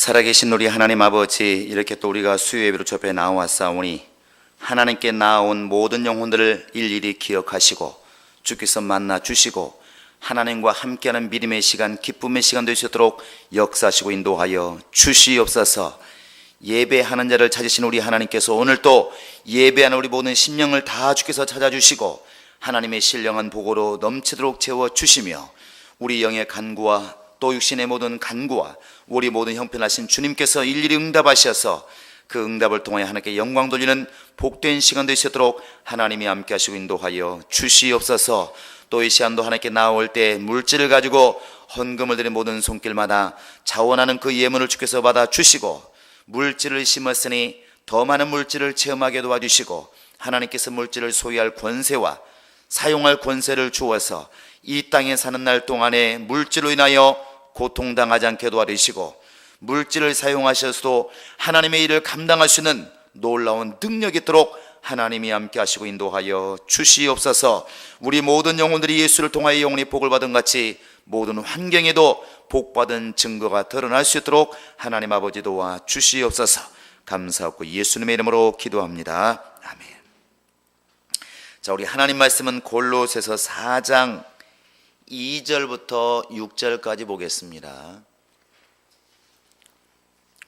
살아계신 우리 하나님 아버지, 이렇게 또 우리가 수요 예배로 접해 나와싸우니 하나님께 나아온 모든 영혼들을 일일이 기억하시고 주께서 만나 주시고 하나님과 함께하는 믿음의 시간, 기쁨의 시간 되시도록 역사하시고 인도하여 주시옵소서. 예배하는 자를 찾으신 우리 하나님께서 오늘 또 예배하는 우리 모든 심령을 다 주께서 찾아주시고 하나님의 신령한 복으로 넘치도록 채워주시며 우리 영의 간구와 또 육신의 모든 간구와 우리 모든 형편하신 주님께서 일일이 응답하셔서 그 응답을 통하여 하나님께 영광 돌리는 복된 시간 되시도록 하나님이 함께 하시고 인도하여 주시옵소서. 또 이 시간도 하나님께 나올 때 물질을 가지고 헌금을 드린 모든 손길마다 자원하는 그 예물을 주께서 받아 주시고 물질을 심었으니 더 많은 물질을 체험하게 도와주시고 하나님께서 물질을 소유할 권세와 사용할 권세를 주어서 이 땅에 사는 날 동안에 물질로 인하여 고통당하지 않게 도와주시고 물질을 사용하셔서도 하나님의 일을 감당할 수 있는 놀라운 능력이 있도록 하나님이 함께 하시고 인도하여 주시옵소서. 우리 모든 영혼들이 예수를 통하여 영원히 복을 받은 같이 모든 환경에도 복받은 증거가 드러날 수 있도록 하나님 아버지 도와 주시옵소서. 감사하고 예수님의 이름으로 기도합니다. 아멘. 자, 우리 하나님 말씀은 골로새서 4장 2절부터 6절까지 보겠습니다.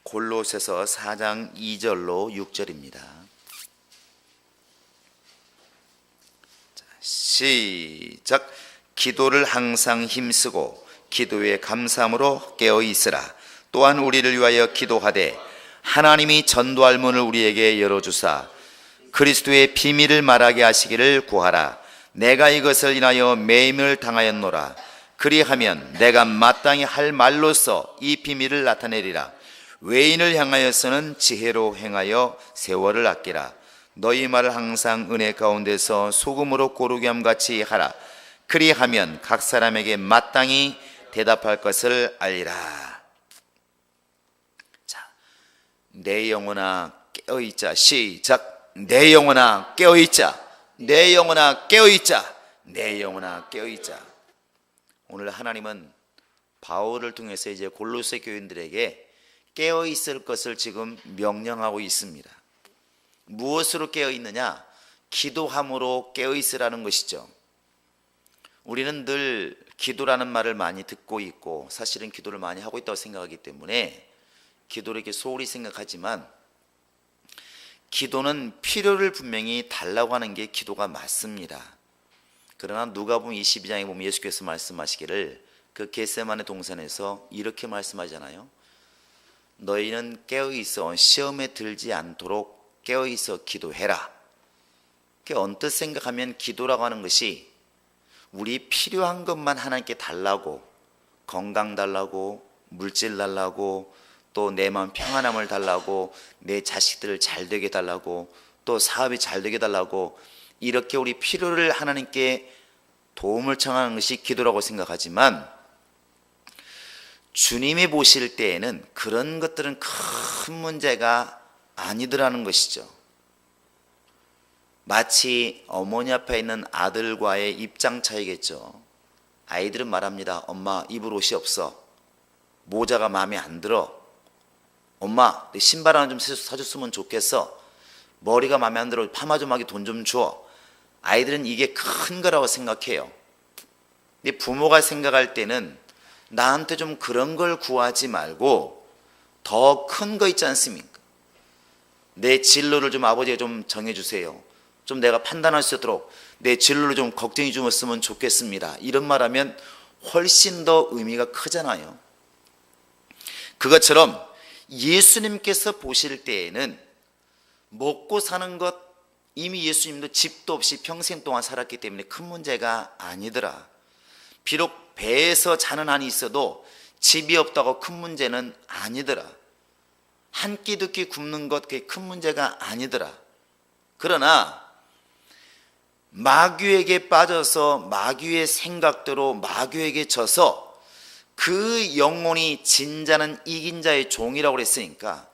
골로새서 4장 2절로 6절입니다. 자, 시작. 기도를 항상 힘쓰고 기도에 감사함으로 깨어 있으라. 또한 우리를 위하여 기도하되 하나님이 전도할 문을 우리에게 열어주사 그리스도의 비밀을 말하게 하시기를 구하라. 내가 이것을 인하여 매임을 당하였노라. 그리하면 내가 마땅히 할 말로써 이 비밀을 나타내리라. 외인을 향하여서는 지혜로 행하여 세월을 아끼라. 너희 말을 항상 은혜 가운데서 소금으로 고르게 함같이 하라. 그리하면 각 사람에게 마땅히 대답할 것을 알리라. 자, 내 영혼아 깨어있자. 시작. 내 영혼아 깨어있자. 내 영혼아 깨어있자. 내 영혼아 깨어있자. 오늘 하나님은 바울을 통해서 이제 골로새 교인들에게 깨어있을 것을 지금 명령하고 있습니다. 무엇으로 깨어있느냐? 기도함으로 깨어있으라는 것이죠. 우리는 늘 기도라는 말을 많이 듣고 있고 사실은 기도를 많이 하고 있다고 생각하기 때문에 기도를 이렇게 소홀히 생각하지만 기도는 필요를 분명히 달라고 하는 게 기도가 맞습니다. 그러나 누가복음 22장에 보면 예수께서 말씀하시기를 그 겟세마네 동산에서 이렇게 말씀하잖아요. 너희는 깨어있어 시험에 들지 않도록 깨어있어 기도해라. 언뜻 생각하면 기도라고 하는 것이 우리 필요한 것만 하나님께 달라고, 건강 달라고, 물질 달라고, 또 내 마음 평안함을 달라고, 내 자식들을 잘 되게 달라고, 또 사업이 잘 되게 달라고, 이렇게 우리 필요를 하나님께 도움을 청하는 것이 기도라고 생각하지만 주님이 보실 때에는 그런 것들은 큰 문제가 아니더라는 것이죠. 마치 어머니 앞에 있는 아들과의 입장 차이겠죠. 아이들은 말합니다. 엄마, 입을 옷이 없어. 모자가 마음에 안 들어. 엄마, 내 신발 하나 좀 사줬으면 좋겠어. 머리가 마음에 안 들어. 파마 좀 하게 돈 좀 줘. 아이들은 이게 큰 거라고 생각해요. 근데 부모가 생각할 때는 나한테 좀 그런 걸 구하지 말고 더 큰 거 있지 않습니까? 내 진로를 좀 아버지가 좀 정해주세요. 좀 내가 판단할 수 있도록 내 진로를 좀 걱정해 주었으면 좋겠습니다. 이런 말하면 훨씬 더 의미가 크잖아요. 그것처럼 예수님께서 보실 때에는 먹고 사는 것, 이미 예수님도 집도 없이 평생 동안 살았기 때문에 큰 문제가 아니더라. 비록 배에서 자는 한이 있어도 집이 없다고 큰 문제는 아니더라. 한 끼 두 끼 굶는 것, 그게 큰 문제가 아니더라. 그러나 마귀에게 빠져서 마귀의 생각대로 마귀에게 져서 그 영혼이 진 자는 이긴 자의 종이라고 그랬으니까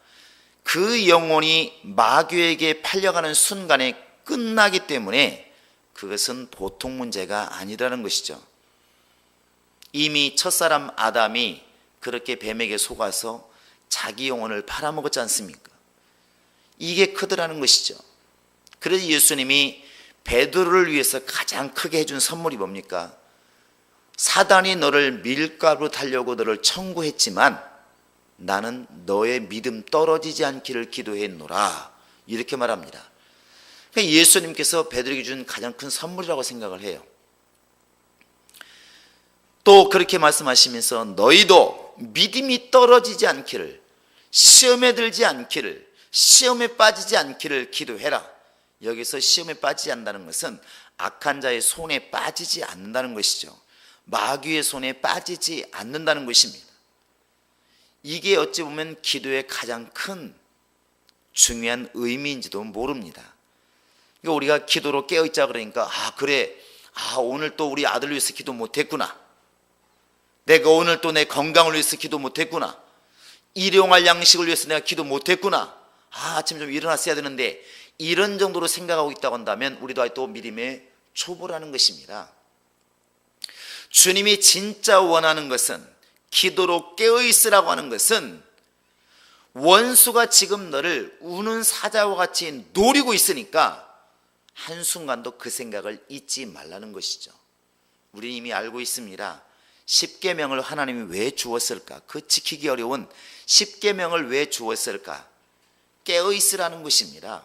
그 영혼이 마귀에게 팔려가는 순간에 끝나기 때문에 그것은 보통 문제가 아니라는 것이죠. 이미 첫사람 아담이 그렇게 뱀에게 속아서 자기 영혼을 팔아먹었지 않습니까? 이게 크더라는 것이죠. 그래서 예수님이 베드로를 위해서 가장 크게 해준 선물이 뭡니까? 사단이 너를 밀가루 달려고 너를 청구했지만 나는 너의 믿음 떨어지지 않기를 기도했노라, 이렇게 말합니다. 그러니까 예수님께서 베드로에게 준 가장 큰 선물이라고 생각을 해요. 또 그렇게 말씀하시면서 너희도 믿음이 떨어지지 않기를, 시험에 들지 않기를, 시험에 빠지지 않기를 기도해라. 여기서 시험에 빠지지 않는다는 것은 악한 자의 손에 빠지지 않는다는 것이죠. 마귀의 손에 빠지지 않는다는 것입니다. 이게 어찌 보면 기도의 가장 큰 중요한 의미인지도 모릅니다. 그러니까 우리가 기도로 깨어있자 그러니까 그래, 오늘 또 우리 아들 위해서 기도 못했구나, 내가 오늘 또 내 건강을 위해서 기도 못했구나, 일용할 양식을 위해서 내가 기도 못했구나, 아침 좀 일어났어야 되는데, 이런 정도로 생각하고 있다고 한다면 우리도 또 믿음의 초보라는 것입니다. 주님이 진짜 원하는 것은, 기도로 깨어있으라고 하는 것은, 원수가 지금 너를 우는 사자와 같이 노리고 있으니까 한순간도 그 생각을 잊지 말라는 것이죠. 우리 이미 알고 있습니다. 십계명을 하나님이 왜 주었을까? 그 지키기 어려운 십계명을 왜 주었을까? 깨어있으라는 것입니다.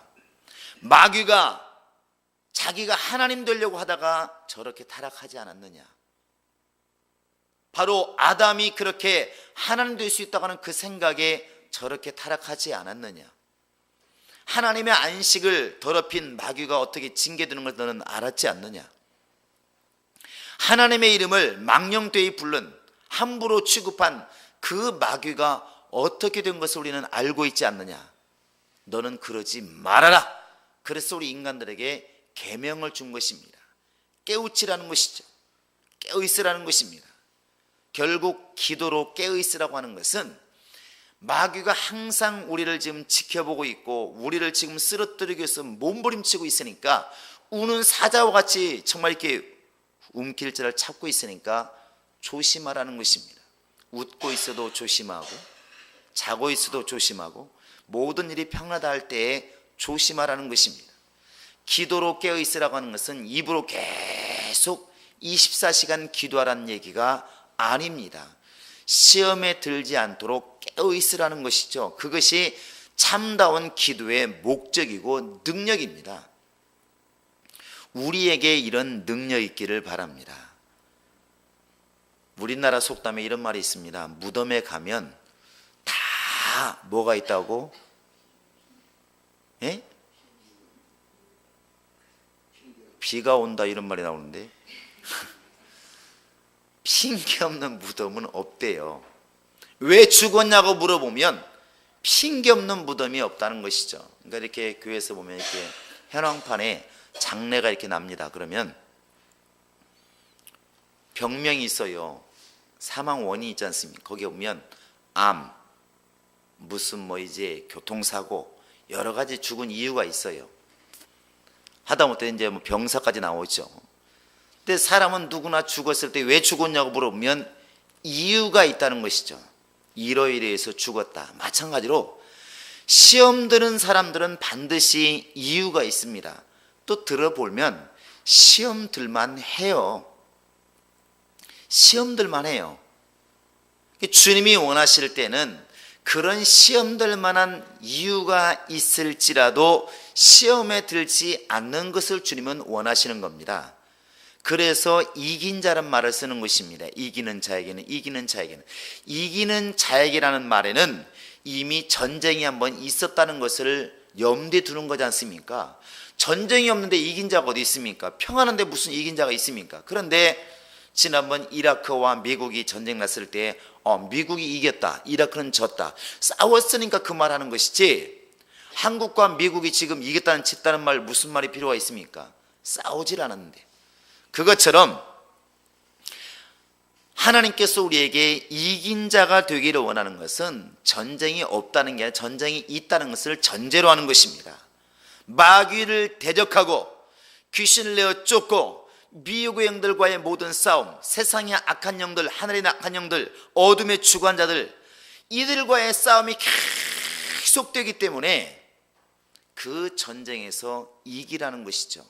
마귀가 자기가 하나님 되려고 하다가 저렇게 타락하지 않았느냐? 바로 아담이 그렇게 하나님 될 수 있다고 하는 그 생각에 저렇게 타락하지 않았느냐? 하나님의 안식을 더럽힌 마귀가 어떻게 징계되는 걸 너는 알았지 않느냐? 하나님의 이름을 망령되이 부른, 함부로 취급한 그 마귀가 어떻게 된 것을 우리는 알고 있지 않느냐? 너는 그러지 말아라. 그래서 우리 인간들에게 계명을 준 것입니다. 깨우치라는 것이죠. 깨어있으라는 것입니다. 결국 기도로 깨어있으라고 하는 것은 마귀가 항상 우리를 지금 지켜보고 있고 우리를 지금 쓰러뜨리기 위해서 몸부림치고 있으니까, 우는 사자와 같이 정말 이렇게 움킬 자를 찾고 있으니까 조심하라는 것입니다. 웃고 있어도 조심하고, 자고 있어도 조심하고, 모든 일이 평안하다 할 때에 조심하라는 것입니다. 기도로 깨어있으라고 하는 것은 입으로 계속 24시간 기도하라는 얘기가 아닙니다. 시험에 들지 않도록 깨어있으라는 것이죠. 그것이 참다운 기도의 목적이고 능력입니다. 우리에게 이런 능력 있기를 바랍니다. 우리나라 속담에 이런 말이 있습니다. 무덤에 가면 다 뭐가 있다고? 예? 비가 온다, 이런 말이 나오는데 핑계 없는 무덤은 없대요. 왜 죽었냐고 물어보면 핑계 없는 무덤이 없다는 것이죠. 그러니까 이렇게 교회에서 보면 이렇게 현황판에 장례가 이렇게 납니다. 그러면 병명이 있어요. 사망 원인이 있지 않습니까? 거기에 보면 암, 무슨 이제 교통사고, 여러 가지 죽은 이유가 있어요. 하다못해 이제 병사까지 나오죠. 근데 사람은 누구나 죽었을 때 왜 죽었냐고 물어보면 이유가 있다는 것이죠. 이러이러해서 죽었다. 마찬가지로 시험 드는 사람들은 반드시 이유가 있습니다. 또 들어보면 시험 들만 해요. 시험 들만 해요. 주님이 원하실 때는 그런 시험 들 만한 이유가 있을지라도 시험에 들지 않는 것을 주님은 원하시는 겁니다. 그래서 이긴 자란 말을 쓰는 것입니다. 이기는 자에게는, 이기는 자에게는. 이기는 자에게라는 말에는 이미 전쟁이 한번 있었다는 것을 염두에 두는 거지 않습니까? 전쟁이 없는데 이긴 자가 어디 있습니까? 평안한데 무슨 이긴 자가 있습니까? 그런데 지난번 이라크와 미국이 전쟁 났을 때 미국이 이겼다, 이라크는 졌다, 싸웠으니까 그 말하는 것이지, 한국과 미국이 지금 이겼다는 졌다는 말 무슨 말이 필요가 있습니까? 싸우질 않았는데. 그것처럼 하나님께서 우리에게 이긴 자가 되기를 원하는 것은 전쟁이 없다는 게 아니라 전쟁이 있다는 것을 전제로 하는 것입니다. 마귀를 대적하고 귀신을 내어 쫓고 미혹의 영들과의 모든 싸움, 세상의 악한 영들, 하늘의 악한 영들, 어둠의 주관자들, 이들과의 싸움이 계속되기 때문에 그 전쟁에서 이기라는 것이죠.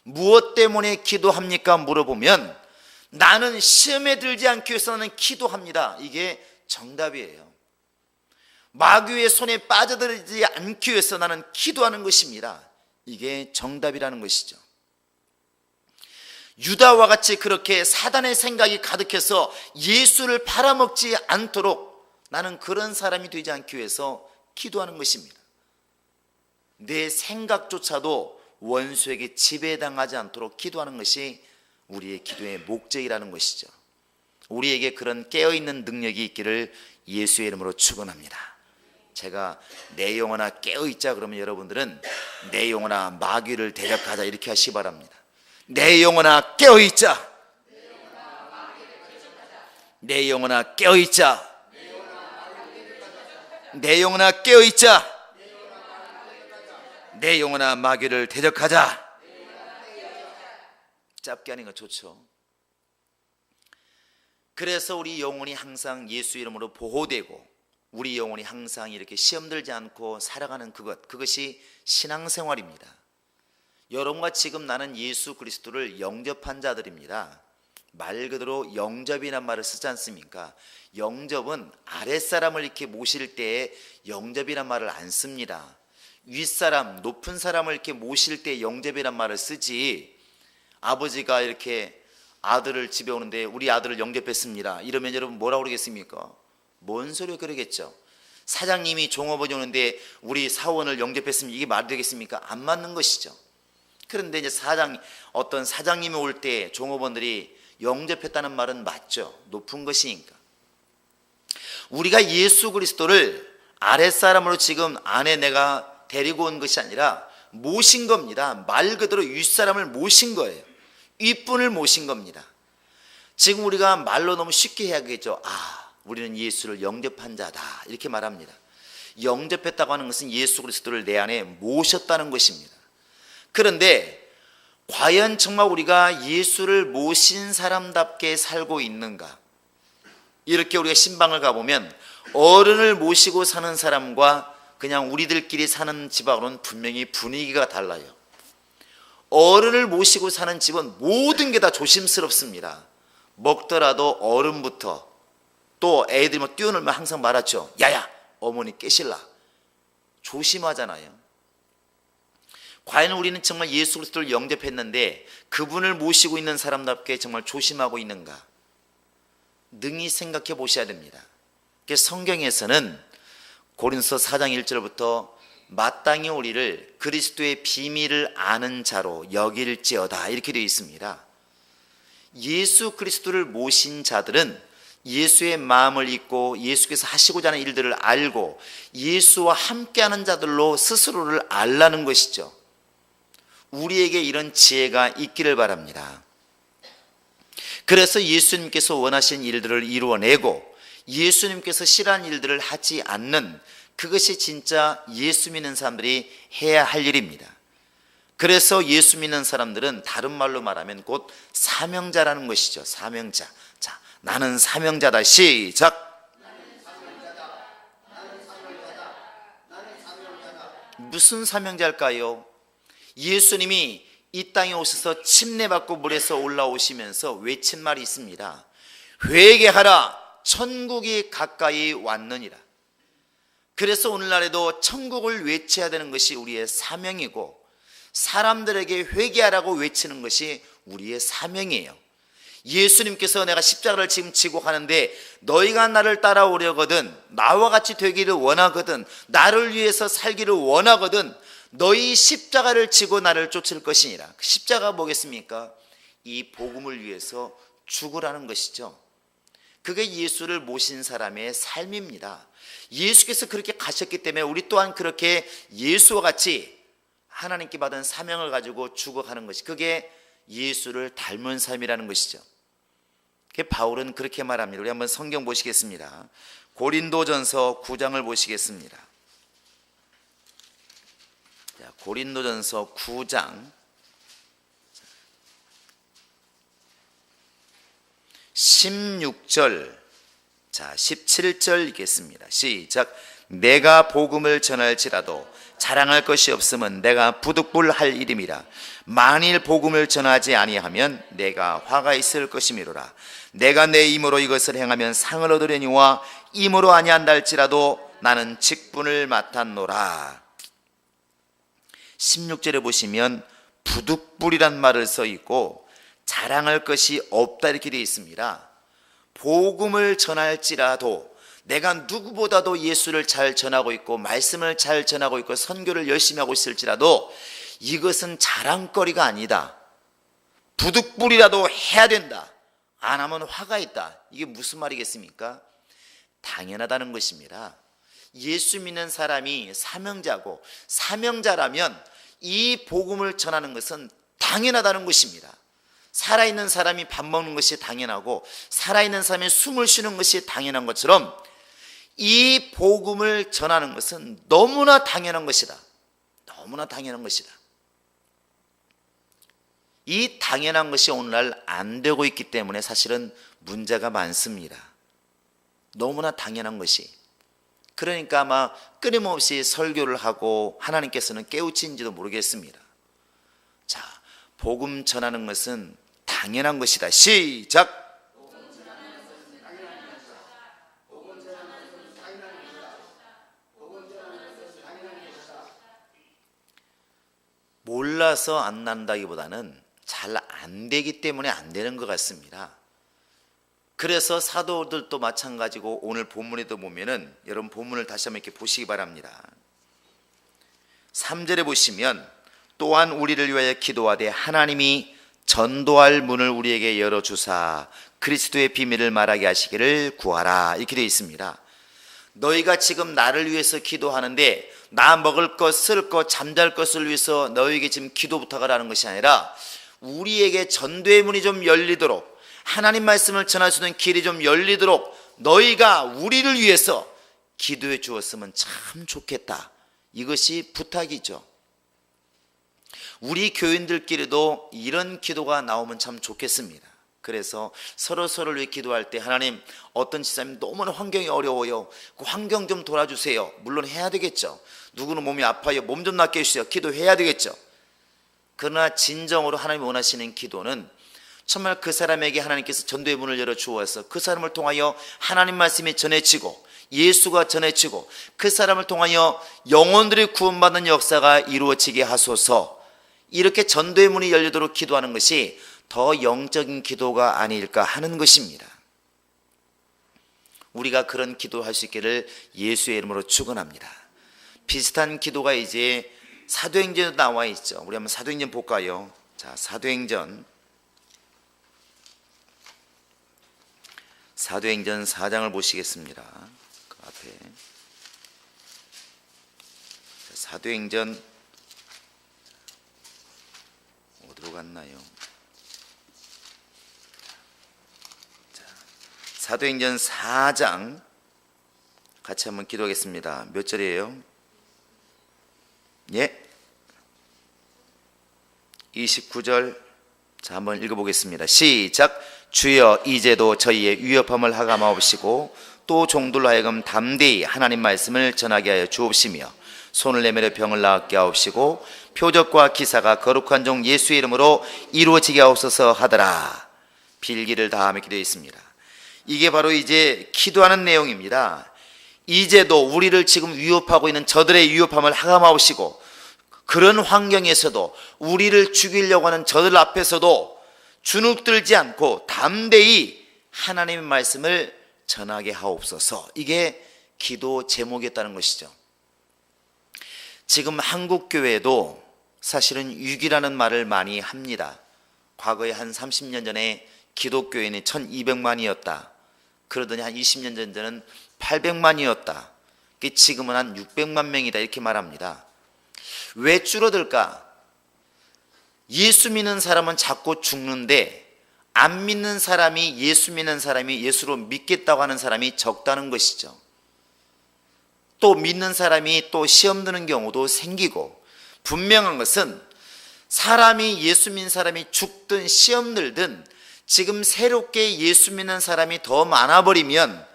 무엇 때문에 기도합니까? 물어보면 나는 시험에 들지 않기 위해서 나는 기도합니다. 이게 정답이에요. 마귀의 손에 빠져들지 않기 위해서 나는 기도하는 것입니다. 이게 정답이라는 것이죠. 유다와 같이 그렇게 사단의 생각이 가득해서 예수를 팔아먹지 않도록 나는 그런 사람이 되지 않기 위해서 기도하는 것입니다. 내 생각조차도 원수에게 지배당하지 않도록 기도하는 것이 우리의 기도의 목적이라는 것이죠. 우리에게 그런 깨어있는 능력이 있기를 예수의 이름으로 축원합니다. 제가 내 영혼아 깨어있자 그러면 여러분들은 내 영혼아 마귀를 대적하자 이렇게 하시기 바랍니다. 내 영혼아 깨어있자. 내 영혼아 깨어있자. 내 영혼아 깨어있자. 내 영혼아 마귀를 대적하자. 짧게 하는 거 좋죠. 그래서 우리 영혼이 항상 예수 이름으로 보호되고 우리 영혼이 항상 이렇게 시험 들지 않고 살아가는 그것이 신앙생활입니다. 여러분과 지금 나는 예수 그리스도를 영접한 자들입니다. 말 그대로 영접이란 말을 쓰지 않습니까? 영접은 아랫사람을 이렇게 모실 때에 영접이란 말을 안 씁니다. 윗사람, 높은 사람을 이렇게 모실 때 영접이란 말을 쓰지, 아버지가 이렇게 아들을 집에 오는데 우리 아들을 영접했습니다 이러면 여러분 뭐라고 그러겠습니까? 뭔 소리야 그러겠죠. 사장님이 종업원이 오는데 우리 사원을 영접했습니다 이게 말이 되겠습니까? 안 맞는 것이죠. 그런데 이제 어떤 사장님이 올 때 종업원들이 영접했다는 말은 맞죠. 높은 것이니까. 우리가 예수 그리스도를 아랫사람으로 지금 안에 내가 데리고 온 것이 아니라 모신 겁니다. 말 그대로 윗사람을 모신 거예요. 윗분을 모신 겁니다. 지금 우리가 말로 너무 쉽게 해야겠죠. 우리는 예수를 영접한 자다 이렇게 말합니다. 영접했다고 하는 것은 예수 그리스도를 내 안에 모셨다는 것입니다. 그런데 과연 정말 우리가 예수를 모신 사람답게 살고 있는가? 이렇게 우리가 신방을 가보면 어른을 모시고 사는 사람과 그냥 우리들끼리 사는 집하고는 분명히 분위기가 달라요. 어른을 모시고 사는 집은 모든 게 다 조심스럽습니다. 먹더라도 어른부터, 또 애들이 뭐 뛰어놀면 항상 말하죠. 야야 어머니 깨실라. 조심하잖아요. 과연 우리는 정말 예수 그리스도를 영접했는데 그분을 모시고 있는 사람답게 정말 조심하고 있는가? 능히 생각해 보셔야 됩니다. 성경에서는 고린도서 4장 1절부터 마땅히 우리를 그리스도의 비밀을 아는 자로 여길지어다 이렇게 되어 있습니다. 예수 그리스도를 모신 자들은 예수의 마음을 잊고 예수께서 하시고자 하는 일들을 알고 예수와 함께하는 자들로 스스로를 알라는 것이죠. 우리에게 이런 지혜가 있기를 바랍니다. 그래서 예수님께서 원하신 일들을 이루어내고 예수님께서 싫어하는 일들을 하지 않는, 그것이 진짜 예수 믿는 사람들이 해야 할 일입니다. 그래서 예수 믿는 사람들은 다른 말로 말하면 곧 사명자라는 것이죠. 사명자. 자, 나는 사명자다. 시작. 무슨 사명자일까요? 예수님이 이 땅에 오셔서 침례받고 물에서 올라오시면서 외친 말이 있습니다. 회개하라, 천국이 가까이 왔느니라. 그래서 오늘날에도 천국을 외쳐야 되는 것이 우리의 사명이고, 사람들에게 회개하라고 외치는 것이 우리의 사명이에요. 예수님께서 내가 십자가를 지금 지고 가는데 너희가 나를 따라오려거든, 나와 같이 되기를 원하거든, 나를 위해서 살기를 원하거든, 너희 십자가를 지고 나를 쫓을 것이니라. 십자가가 뭐겠습니까? 이 복음을 위해서 죽으라는 것이죠. 그게 예수를 모신 사람의 삶입니다. 예수께서 그렇게 가셨기 때문에 우리 또한 그렇게 예수와 같이 하나님께 받은 사명을 가지고 죽어가는 것이, 그게 예수를 닮은 삶이라는 것이죠. 바울은 그렇게 말합니다. 우리 한번 성경 보시겠습니다. 고린도전서 9장을 보시겠습니다. 고린도전서 9장 16절. 자, 17절 읽겠습니다. 시작. 내가 복음을 전할지라도 자랑할 것이 없으면 내가 부득불할 일임이라. 만일 복음을 전하지 아니하면 내가 화가 있을 것이미로라. 내가 내 힘으로 이것을 행하면 상을 얻으려니와 힘으로 아니한다 할지라도 나는 직분을 맡았노라. 16절에 보시면 부득불이란 말을 써 있고 자랑할 것이 없다 이렇게 되어 있습니다. 복음을 전할지라도 내가 누구보다도 예수를 잘 전하고 있고 말씀을 잘 전하고 있고 선교를 열심히 하고 있을지라도 이것은 자랑거리가 아니다. 부득불이라도 해야 된다. 안 하면 화가 있다. 이게 무슨 말이겠습니까? 당연하다는 것입니다. 예수 믿는 사람이 사명자고 사명자라면 이 복음을 전하는 것은 당연하다는 것입니다. 살아있는 사람이 밥 먹는 것이 당연하고 살아있는 사람이 숨을 쉬는 것이 당연한 것처럼 이 복음을 전하는 것은 너무나 당연한 것이다. 너무나 당연한 것이다. 이 당연한 것이 오늘날 안 되고 있기 때문에 사실은 문제가 많습니다. 너무나 당연한 것이. 그러니까 아마 끊임없이 설교를 하고 하나님께서는 깨우친지도 모르겠습니다. 자, 복음 전하는 것은 당연한 것이다. 시작. 몰라서 안 난다기보다는 잘 안 되기 때문에 안 되는 것 같습니다. 그래서 사도들도 마찬가지고 오늘 본문에도 보면은 여러분 본문을 다시 한번 이렇게 보시기 바랍니다. 3절에 보시면 또한 우리를 위하여 기도하되 하나님이 전도할 문을 우리에게 열어주사 그리스도의 비밀을 말하게 하시기를 구하라 이렇게 되어 있습니다. 너희가 지금 나를 위해서 기도하는데 나 먹을 것, 쓸 것, 잠잘 것을 위해서 너희에게 지금 기도 부탁을 하는 것이 아니라 우리에게 전도의 문이 좀 열리도록 하나님 말씀을 전할 수 있는 길이 좀 열리도록 너희가 우리를 위해서 기도해 주었으면 참 좋겠다. 이것이 부탁이죠. 우리 교인들끼리도 이런 기도가 나오면 참 좋겠습니다. 그래서 서로를 위해 기도할 때 하나님 어떤 집사님 너무나 환경이 어려워요. 그 환경 좀 돌아주세요. 물론 해야 되겠죠. 누구는 몸이 아파요. 몸 좀 낫게 해주세요. 기도해야 되겠죠. 그러나 진정으로 하나님이 원하시는 기도는 정말 그 사람에게 하나님께서 전도의 문을 열어주어서 그 사람을 통하여 하나님 말씀이 전해지고 예수가 전해지고 그 사람을 통하여 영혼들이 구원받는 역사가 이루어지게 하소서. 이렇게 전도의 문이 열리도록 기도하는 것이 더 영적인 기도가 아닐까 하는 것입니다. 우리가 그런 기도할 수 있기를 예수의 이름으로 축원합니다. 비슷한 기도가 이제 사도행전에 나와 있죠. 우리 한번 사도행전 볼까요? 자, 사도행전 4장을 보시겠습니다. 그 앞에 사도행전 어디로 갔나요? 자, 사도행전 4장 같이 한번 기도하겠습니다. 몇 절이에요? 예? 29절. 자, 한번 읽어보겠습니다. 시작. 주여 이제도 저희의 위협함을 하감하옵시고 또 종들로 하여금 담대히 하나님 말씀을 전하게 하여 주옵시며 손을 내밀어 병을 낫게 하옵시고 표적과 기사가 거룩한 종 예수의 이름으로 이루어지게 하옵소서 하더라. 빌기를 다하며 기도했습니다. 이게 바로 이제 기도하는 내용입니다. 이제도 우리를 지금 위협하고 있는 저들의 위협함을 하감하옵시고 그런 환경에서도 우리를 죽이려고 하는 저들 앞에서도 주눅들지 않고 담대히 하나님의 말씀을 전하게 하옵소서. 이게 기도 제목이었다는 것이죠. 지금 한국 교회도 사실은 위기라는 말을 많이 합니다. 과거에 한 30년 전에 기독교인이 1200만이었다. 그러더니 한 20년 전에는 800만이었다. 지금은 한 600만 명이다 이렇게 말합니다. 왜 줄어들까? 예수 믿는 사람은 자꾸 죽는데 안 믿는 사람이 예수 믿는 사람이 예수로 믿겠다고 하는 사람이 적다는 것이죠. 또 믿는 사람이 또 시험 드는 경우도 생기고 분명한 것은 사람이 예수 믿는 사람이 죽든 시험 들든 지금 새롭게 예수 믿는 사람이 더 많아버리면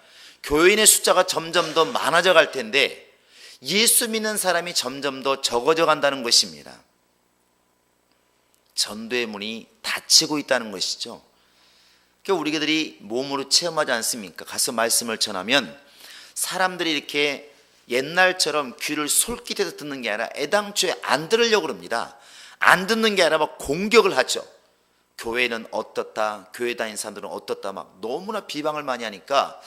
교인의 숫자가 점점 더 많아져 갈 텐데 예수 믿는 사람이 점점 더 적어져 간다는 것입니다. 전도의 문이 닫히고 있다는 것이죠. 그러니까 우리들이 몸으로 체험하지 않습니까? 가서 말씀을 전하면 사람들이 이렇게 옛날처럼 귀를 솔깃해서 듣는 게 아니라 애당초에 안 들으려고 합니다. 안 듣는 게 아니라 막 공격을 하죠. 교회는 어떻다, 교회 다니는 사람들은 어떻다, 막 너무나 비방을 많이 하니까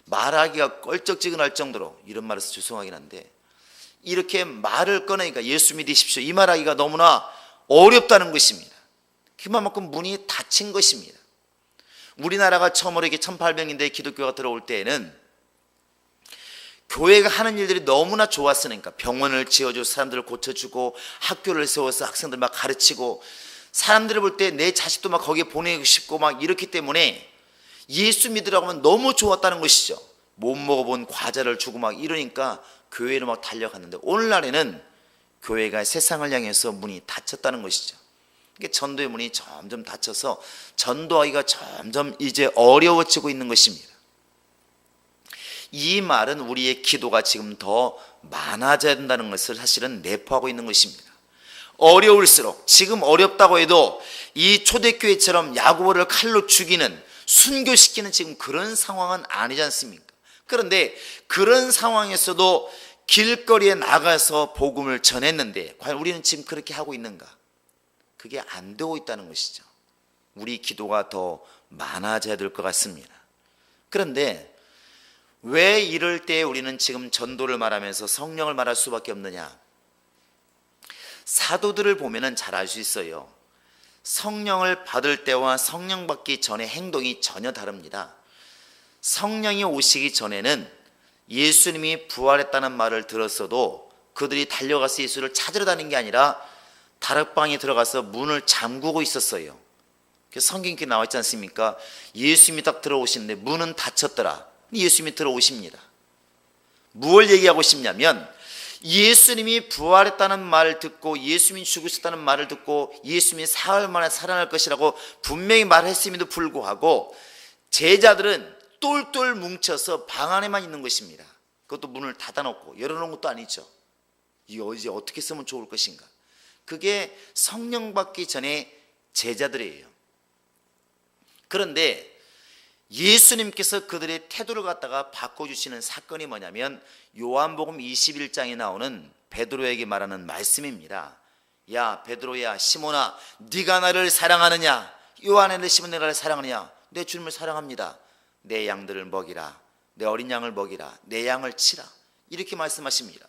말하기가 껄쩍지근할 정도로, 이런 말해서 죄송하긴 한데, 이렇게 말을 꺼내니까 예수 믿으십시오 이 말하기가 너무나 어렵다는 것입니다. 그만큼 문이 닫힌 것입니다. 우리나라가 처음으로 이렇게 1800년대에 기독교가 들어올 때에는 교회가 하는 일들이 너무나 좋았으니까 병원을 지어주고 사람들을 고쳐주고 학교를 세워서 학생들 막 가르치고 사람들을 볼 때 내 자식도 막 거기에 보내고 싶고 막 이렇기 때문에 예수 믿으라고 하면 너무 좋았다는 것이죠. 못 먹어본 과자를 주고 막 이러니까 교회로 막 달려갔는데 오늘날에는 교회가 세상을 향해서 문이 닫혔다는 것이죠. 그러니까 전도의 문이 점점 닫혀서 전도하기가 점점 이제 어려워지고 있는 것입니다. 이 말은 우리의 기도가 지금 더 많아져야 된다는 것을 사실은 내포하고 있는 것입니다. 어려울수록, 지금 어렵다고 해도 이 초대교회처럼 야고보를 칼로 죽이는, 순교시키는 지금 그런 상황은 아니지 않습니까? 그런데 그런 상황에서도 길거리에 나가서 복음을 전했는데 과연 우리는 지금 그렇게 하고 있는가? 그게 안 되고 있다는 것이죠. 우리 기도가 더 많아져야 될 것 같습니다. 그런데 왜 이럴 때 우리는 지금 전도를 말하면서 성령을 말할 수밖에 없느냐? 사도들을 보면은 잘 알 수 있어요. 성령을 받을 때와 성령 받기 전의 행동이 전혀 다릅니다. 성령이 오시기 전에는 예수님이 부활했다는 말을 들었어도 그들이 달려가서 예수를 찾으러 다닌 게 아니라 다락방에 들어가서 문을 잠그고 있었어요. 성경에 나와 있지 않습니까? 예수님이 딱 들어오시는데 문은 닫혔더라. 예수님이 들어오십니다. 무엇을 얘기하고 싶냐면 예수님이 부활했다는 말을 듣고 예수님이 죽으셨다는 말을 듣고 예수님이 사흘 만에 살아날 것이라고 분명히 말했음에도 불구하고 제자들은 똘똘 뭉쳐서 방 안에만 있는 것입니다. 그것도 문을 닫아놓고 열어놓은 것도 아니죠. 이거 이제 어떻게 쓰면 좋을 것인가? 그게 성령 받기 전에 제자들이에요. 그런데 예수님께서 그들의 태도를 갖다가 바꿔주시는 사건이 뭐냐면 요한복음 21장에 나오는 베드로에게 말하는 말씀입니다. 야 베드로야, 시몬아, 네가 나를 사랑하느냐? 요한의 시몬, 내가 나를 사랑하느냐? 내 주님을 사랑합니다. 내 양들을 먹이라, 내 어린 양을 먹이라, 내 양을 치라, 이렇게 말씀하십니다.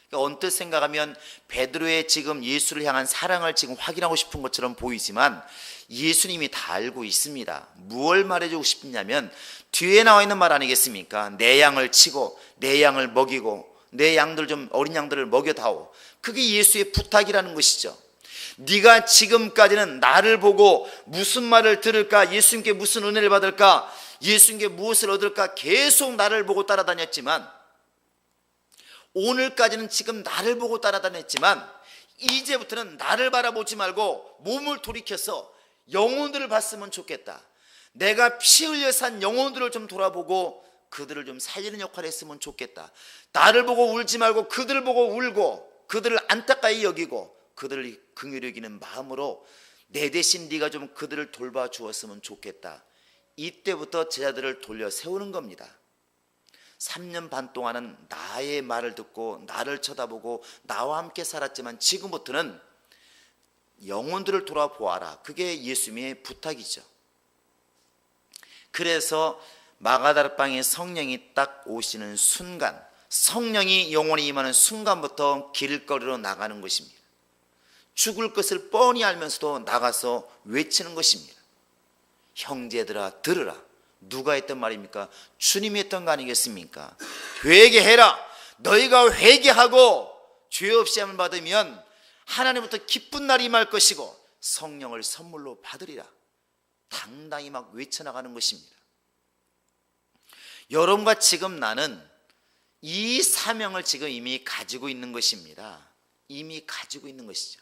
그러니까 언뜻 생각하면 베드로의 지금 예수를 향한 사랑을 지금 확인하고 싶은 것처럼 보이지만 예수님이 다 알고 있습니다. 무엇을 말해주고 싶냐면 뒤에 나와 있는 말 아니겠습니까? 내 양을 치고 내 양을 먹이고 내 양들 좀, 어린 양들을 먹여다오. 그게 예수의 부탁이라는 것이죠. 네가 지금까지는 나를 보고 무슨 말을 들을까, 예수님께 무슨 은혜를 받을까, 예수님께 무엇을 얻을까 계속 나를 보고 따라다녔지만, 오늘까지는 지금 나를 보고 따라다녔지만 이제부터는 나를 바라보지 말고 몸을 돌이켜서 영혼들을 봤으면 좋겠다. 내가 피 흘려 산 영혼들을 좀 돌아보고 그들을 좀 살리는 역할을 했으면 좋겠다. 나를 보고 울지 말고 그들을 보고 울고 그들을 안타까이 여기고 그들을 긍휼히 여기는 마음으로 내 대신 네가 좀 그들을 돌봐주었으면 좋겠다. 이때부터 제자들을 돌려 세우는 겁니다. 3년 반 동안은 나의 말을 듣고 나를 쳐다보고 나와 함께 살았지만 지금부터는 영혼들을 돌아보아라. 그게 예수님의 부탁이죠. 그래서 마가다락방에 성령이 딱 오시는 순간, 성령이 영혼에 임하는 순간부터 길거리로 나가는 것입니다. 죽을 것을 뻔히 알면서도 나가서 외치는 것입니다. 형제들아 들으라. 누가 했던 말입니까? 주님이 했던 거 아니겠습니까? 회개해라. 너희가 회개하고 죄 없이 함을 받으면 하나님부터 기쁜 날이 임할 것이고 성령을 선물로 받으리라. 당당히 막 외쳐나가는 것입니다. 여러분과 지금 나는 이 사명을 지금 이미 가지고 있는 것입니다. 이미 가지고 있는 것이죠.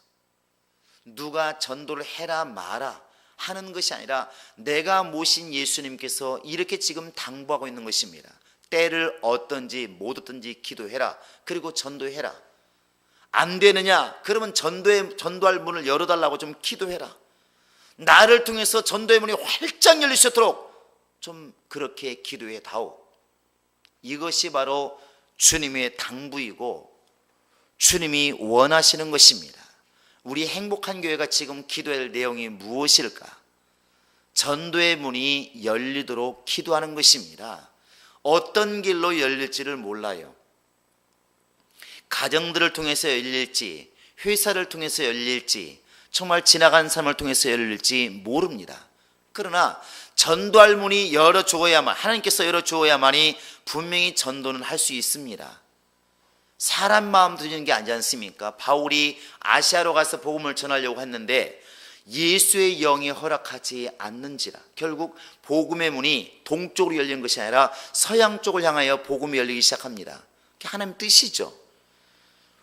누가 전도를 해라 마라 하는 것이 아니라 내가 모신 예수님께서 이렇게 지금 당부하고 있는 것입니다. 때를 얻든지 못 얻든지 기도해라. 그리고 전도해라. 안 되느냐? 그러면 전도할 문을 열어달라고 좀 기도해라. 나를 통해서 전도의 문이 활짝 열릴 수 있도록 좀 그렇게 기도해 다오. 이것이 바로 주님의 당부이고 주님이 원하시는 것입니다. 우리 행복한 교회가 지금 기도해야 할 내용이 무엇일까? 전도의 문이 열리도록 기도하는 것입니다. 어떤 길로 열릴지를 몰라요. 가정들을 통해서 열릴지, 회사를 통해서 열릴지, 정말 지나간 삶을 통해서 열릴지 모릅니다. 그러나 전도할 문이 열어주어야만, 하나님께서 열어주어야만이 분명히 전도는 할 수 있습니다. 사람 마음 들리는 게 아니지 않습니까? 바울이 아시아로 가서 복음을 전하려고 했는데 예수의 영이 허락하지 않는지라. 결국 복음의 문이 동쪽으로 열린 것이 아니라 서양 쪽을 향하여 복음이 열리기 시작합니다. 그게 하나님 뜻이죠.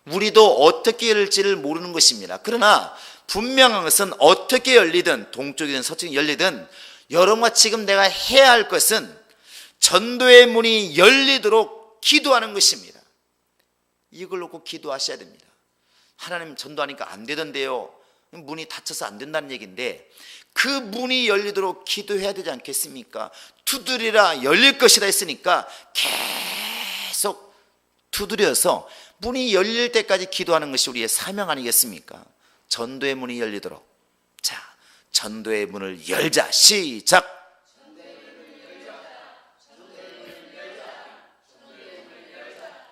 우리도 어떻게 열릴지를 모르는 것입니다. 그러나 분명한 것은 어떻게 열리든 동쪽이든 서쪽이 열리든 여러분과 지금 내가 해야 할 것은 전도의 문이 열리도록 기도하는 것입니다. 이걸 놓고 기도하셔야 됩니다. 하나님 전도하니까 안 되던데요. 문이 닫혀서 안 된다는 얘기인데 그 문이 열리도록 기도해야 되지 않겠습니까? 두드리라 열릴 것이라 했으니까 계속 두드려서 문이 열릴 때까지 기도하는 것이 우리의 사명 아니겠습니까? 전도의 문이 열리도록. 자, 전도의 문을 열자. 시작.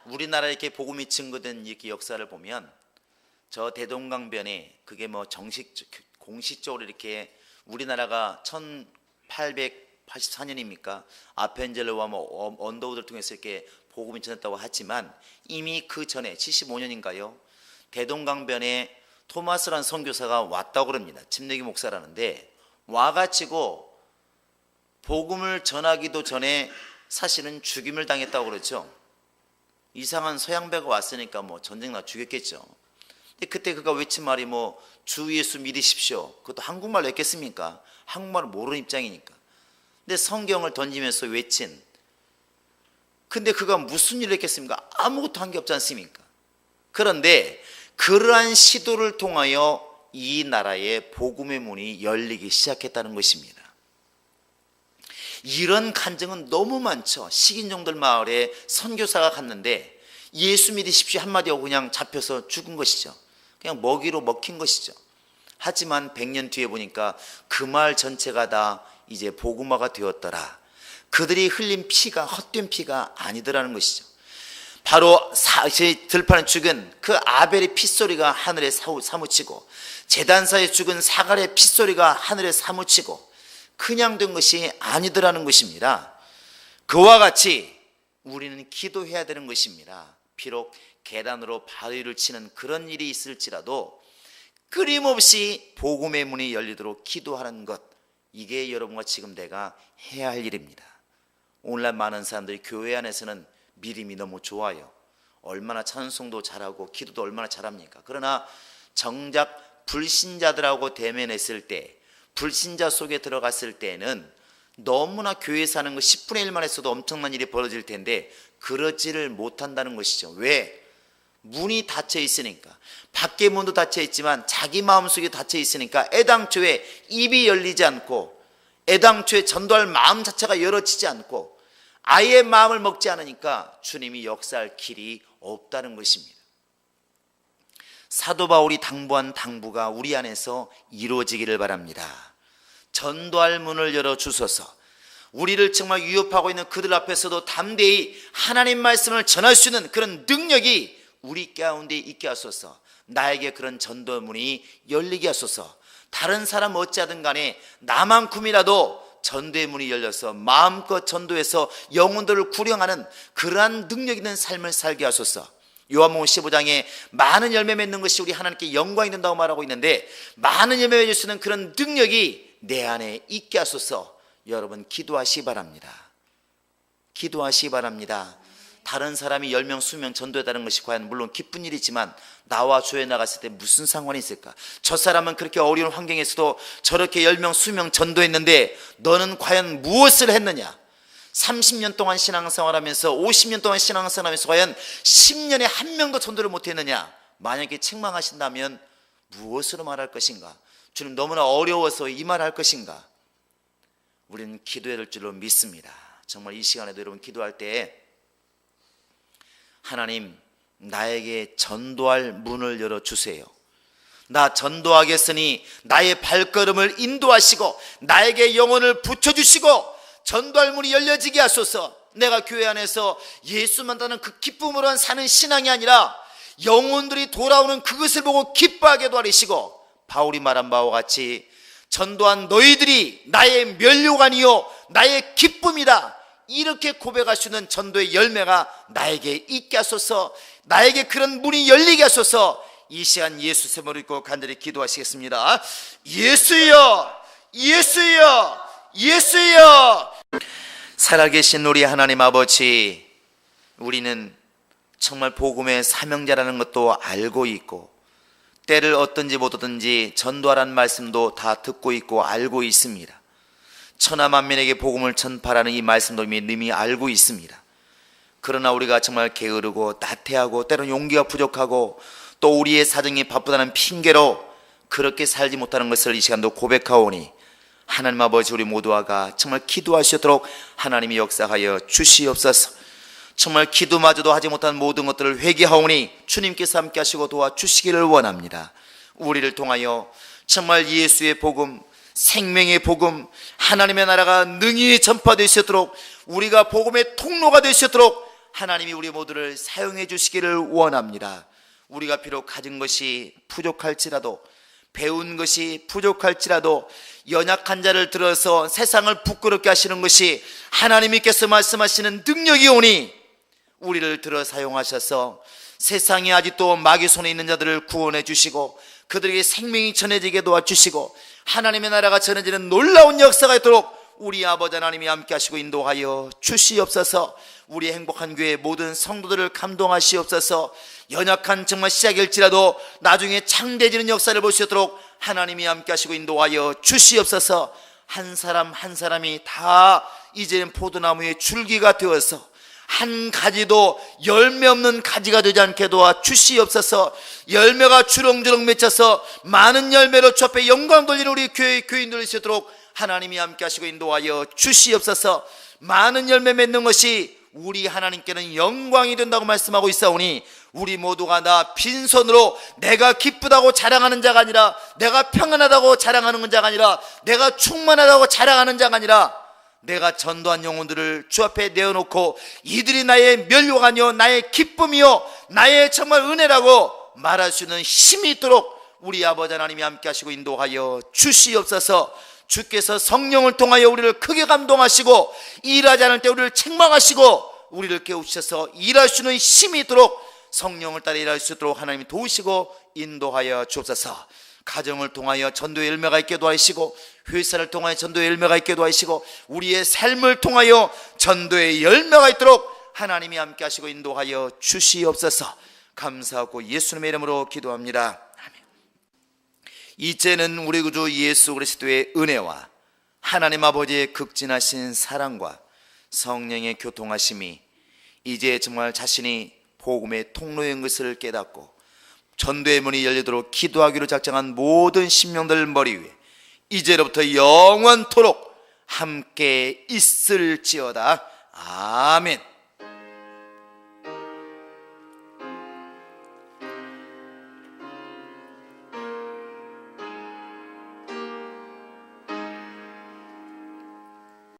우리나라에 이렇게 복음이 증거된 이렇게 역사를 보면 저 대동강변에 그게 뭐 공식적으로 이렇게 우리나라가 1884년입니까? 아펜젤로와 뭐 언더우드를 통해서 이렇게 복음이 전했다고 하지만 이미 그 전에 75년인가요? 대동강변에 토마스라는 선교사가 왔다고 그럽니다. 침례기 목사라는데 와가지고 복음을 전하기도 전에 사실은 죽임을 당했다고 그러죠. 이상한 서양배가 왔으니까 뭐 전쟁 나 죽였겠죠. 근데 그때 그가 외친 말이 뭐 주 예수 믿으십시오. 그것도 한국말로 했겠습니까? 한국말을 모르는 입장이니까. 근데 성경을 던지면서 외친. 근데 그가 무슨 일을 했겠습니까? 아무것도 한 게 없지 않습니까? 그런데 그러한 시도를 통하여 이 나라의 복음의 문이 열리기 시작했다는 것입니다. 이런 간증은 너무 많죠. 식인종들 마을에 선교사가 갔는데 예수 믿으십시오 한마디 하고 그냥 잡혀서 죽은 것이죠. 그냥 먹이로 먹힌 것이죠. 하지만 100년 뒤에 보니까 그 마을 전체가 다 이제 복음화가 되었더라. 그들이 흘린 피가 헛된 피가 아니더라는 것이죠. 바로 들판에 죽은 그 아벨의 핏소리가 하늘에 사무치고 제단사에 죽은 사갈의 핏소리가 하늘에 사무치고 그냥 된 것이 아니더라는 것입니다. 그와 같이 우리는 기도해야 되는 것입니다. 비록 계단으로 바위를 치는 그런 일이 있을지라도 끊임없이 복음의 문이 열리도록 기도하는 것, 이게 여러분과 지금 내가 해야 할 일입니다. 오늘날 많은 사람들이 교회 안에서는 믿음이 너무 좋아요. 얼마나 찬송도 잘하고 기도도 얼마나 잘합니까? 그러나 정작 불신자들하고 대면했을 때, 불신자 속에 들어갔을 때는 너무나 교회 사는 거 10분의 1만 했어도 엄청난 일이 벌어질 텐데 그러지를 못한다는 것이죠. 왜? 문이 닫혀 있으니까. 밖에 문도 닫혀 있지만 자기 마음속에 닫혀 있으니까 애당초에 입이 열리지 않고 애당초에 전도할 마음 자체가 열어지지 않고 아예 마음을 먹지 않으니까 주님이 역사할 길이 없다는 것입니다. 사도 바울이 당부한 당부가 우리 안에서 이루어지기를 바랍니다. 전도할 문을 열어주소서. 우리를 정말 위협하고 있는 그들 앞에서도 담대히 하나님 말씀을 전할 수 있는 그런 능력이 우리 가운데 있게 하소서. 나에게 그런 전도 문이 열리게 하소서. 다른 사람 어찌하든 간에 나만큼이라도 전도의 문이 열려서 마음껏 전도해서 영혼들을 구령하는 그러한 능력 있는 삶을 살게 하소서. 요한복음 15장에 많은 열매 맺는 것이 우리 하나님께 영광이 된다고 말하고 있는데 많은 열매 맺을 수 있는 그런 능력이 내 안에 있게 하소서. 여러분 기도하시기 바랍니다. 기도하시기 바랍니다. 다른 사람이 10명, 20명 전도했다는 것이 과연 물론 기쁜 일이지만 나와 교회 나갔을 때 무슨 상관이 있을까? 저 사람은 그렇게 어려운 환경에서도 저렇게 10명, 20명 전도했는데 너는 과연 무엇을 했느냐? 30년 동안 신앙생활하면서 50년 동안 신앙생활하면서 과연 10년에 한 명도 전도를 못했느냐? 만약에 책망하신다면 무엇으로 말할 것인가? 주님 너무나 어려워서 이 말할 것인가? 우리는 기도해야 될 줄로 믿습니다. 정말 이 시간에도 여러분 기도할 때 하나님 나에게 전도할 문을 열어주세요. 나 전도하겠으니 나의 발걸음을 인도하시고 나에게 영혼을 붙여주시고 전도할 문이 열려지게 하소서. 내가 교회 안에서 예수 만나는 그 기쁨으로 사는 신앙이 아니라 영혼들이 돌아오는 그것을 보고 기뻐하게 도와주시고 바울이 말한 바와 같이 전도한 너희들이 나의 면류관이요 나의 기쁨이다, 이렇게 고백할 수 있는 전도의 열매가 나에게 있게 하소서. 나에게 그런 문이 열리게 하소서. 이 시간 예수 세모를 읽고 간절히 기도하시겠습니다. 예수여, 예수여, 예수여. 살아계신 우리 하나님 아버지, 우리는 정말 복음의 사명자라는 것도 알고 있고 때를 얻든지 못 얻든지 전도하라는 말씀도 다 듣고 있고 알고 있습니다. 천하만민에게 복음을 전파라는 이 말씀도 이미 알고 있습니다. 그러나 우리가 정말 게으르고 나태하고 때로는 용기가 부족하고 또 우리의 사정이 바쁘다는 핑계로 그렇게 살지 못하는 것을 이 시간도 고백하오니 하나님 아버지, 우리 모두가 정말 기도하시도록 하나님이 역사하여 주시옵소서. 정말 기도마저도 하지 못한 모든 것들을 회개하오니 주님께서 함께 하시고 도와주시기를 원합니다. 우리를 통하여 정말 예수의 복음, 생명의 복음, 하나님의 나라가 능히 전파될 수 있도록, 우리가 복음의 통로가 될 수 있도록 하나님이 우리 모두를 사용해 주시기를 원합니다. 우리가 비록 가진 것이 부족할지라도, 배운 것이 부족할지라도 연약한 자를 들어서 세상을 부끄럽게 하시는 것이 하나님께서 말씀하시는 능력이 오니 우리를 들어 사용하셔서 세상에 아직도 마귀 손에 있는 자들을 구원해 주시고 그들에게 생명이 전해지게 도와주시고 하나님의 나라가 전해지는 놀라운 역사가 있도록 우리 아버지 하나님이 함께 하시고 인도하여 주시옵소서. 우리 행복한 교회 모든 성도들을 감동하시옵소서. 연약한 정말 시작일지라도 나중에 창대해지는 역사를 볼 수 있도록 하나님이 함께 하시고 인도하여 주시옵소서. 한 사람 한 사람이 다 이제는 포도나무의 줄기가 되어서 한 가지도 열매 없는 가지가 되지 않게 도와주시옵소서. 열매가 주렁주렁 맺혀서 많은 열매로 주 앞에 영광 돌리는 우리 교회 교인들이 있도록 하나님이 함께 하시고 인도하여 주시옵소서. 많은 열매 맺는 것이 우리 하나님께는 영광이 된다고 말씀하고 있사오니 우리 모두가 나 빈손으로 내가 기쁘다고 자랑하는 자가 아니라, 내가 평안하다고 자랑하는 자가 아니라, 내가 충만하다고 자랑하는 자가 아니라 내가 전도한 영혼들을 주 앞에 내어놓고 이들이 나의 면류관이요 나의 기쁨이요 나의 정말 은혜라고 말할 수 있는 힘이 있도록 우리 아버지 하나님이 함께 하시고 인도하여 주시옵소서. 주께서 성령을 통하여 우리를 크게 감동하시고 일하지 않을 때 우리를 책망하시고 우리를 깨우치셔서 일할 수 있는 힘이 있도록 성령을 따라 일할 수 있도록 하나님이 도우시고 인도하여 주옵소서. 가정을 통하여 전도의 열매가 있게 도와주시고 회사를 통하여 전도의 열매가 있게 도와주시고 우리의 삶을 통하여 전도의 열매가 있도록 하나님이 함께 하시고 인도하여 주시옵소서. 감사하고 예수님의 이름으로 기도합니다. 아멘. 이제는 우리 구주 예수 그리스도의 은혜와 하나님 아버지의 극진하신 사랑과 성령의 교통하심이 이제 정말 자신이 복음의 통로인 것을 깨닫고 전도의 문이 열리도록 기도하기로 작정한 모든 심령들 머리 위에 이제로부터 영원토록 함께 있을지어다. 아멘.